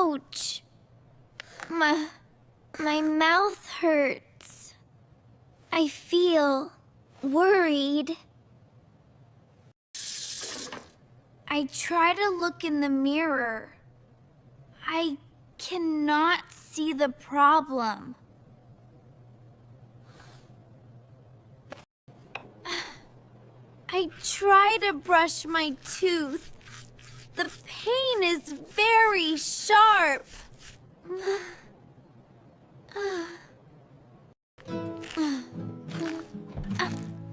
Ouch! My mouth hurts. I feel worried. I try to look in the mirror. I cannot see the problem. I try to brush my tooth. The pain is very sharp.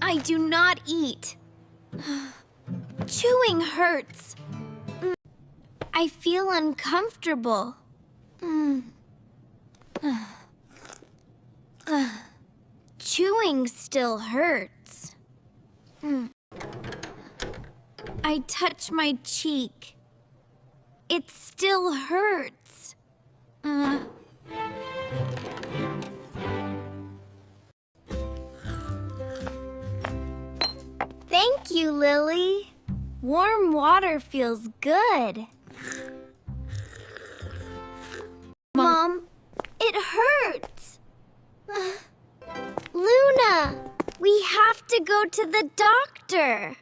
I do not eat. Chewing hurts. I feel uncomfortable. Chewing still hurts. I touch my cheek. It still hurts. Thank you, Lily. Warm water feels good. Mom, it hurts. Luna, we have to go to the doctor.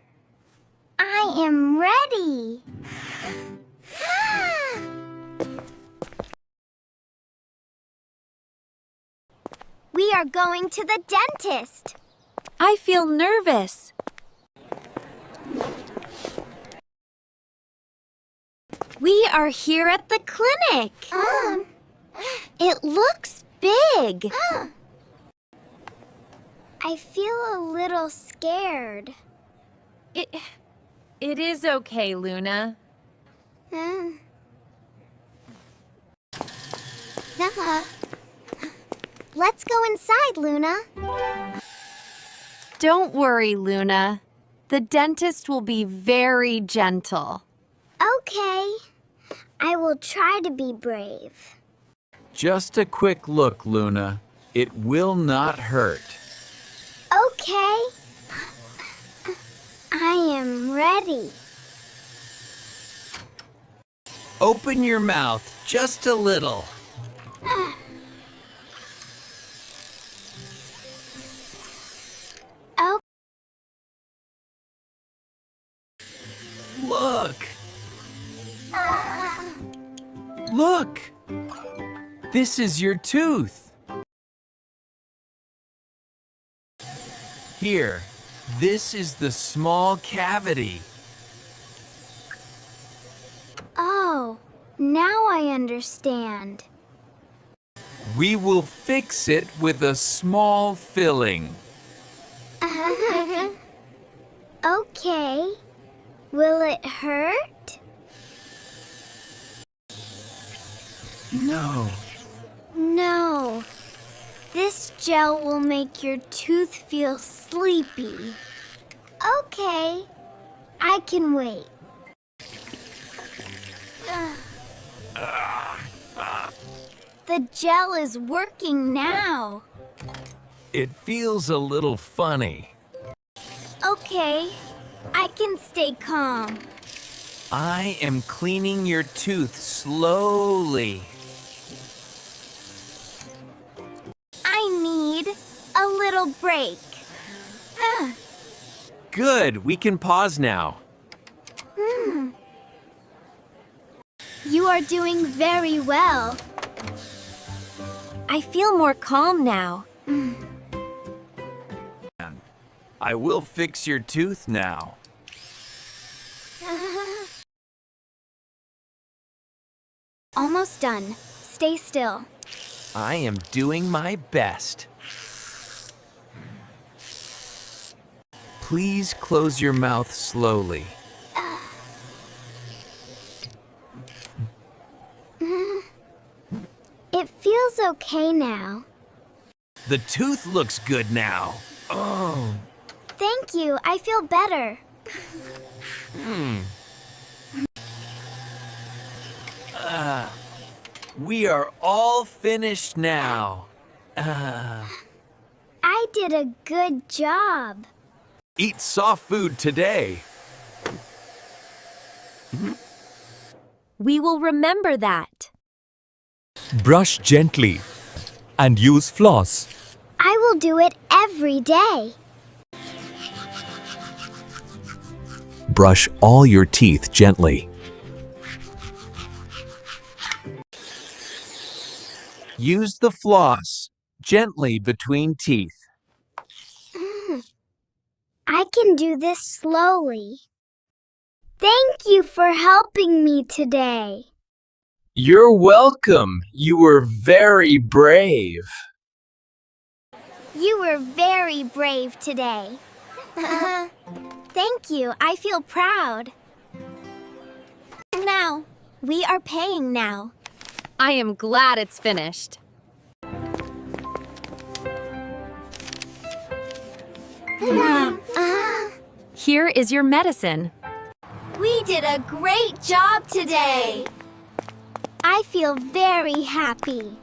I am ready. We are going to the dentist. I feel nervous. We are here at the clinic. It looks big. I feel a little scared. It is okay, Luna. Let's go inside, Luna. Don't worry, Luna. The dentist will be very gentle. Okay. I will try to be brave. Just a quick look, Luna. It will not hurt. Okay. I am ready. Open your mouth just a little. Oh. Look. Look. This is your tooth. Here, this is the small cavity. Oh, now I understand. We will fix it with a small filling. Okay. Will it hurt? No. No. This gel will make your tooth feel sleepy. Okay. I can wait. The gel is working now. It feels a little funny. Okay. I can stay calm. I am cleaning your tooth slowly. I need a little break. Good, we can pause now. You are doing very well. I feel more calm now. I will fix your tooth now. Almost done. Stay still. I am doing my best. Please close your mouth slowly. It feels okay now. The tooth looks good now. Oh. Thank you. I feel better. We are all finished now. I did a good job. Eat soft food today. We will remember that. Brush gently and use floss. I will do it every day. Brush all your teeth gently. Use the floss gently between teeth. I can do this slowly. Thank you for helping me today. You're welcome. You were very brave. You were very brave today. Thank you. I feel proud. Now, we are paying now. I am glad it's finished. Here is your medicine. We did a great job today. I feel very happy.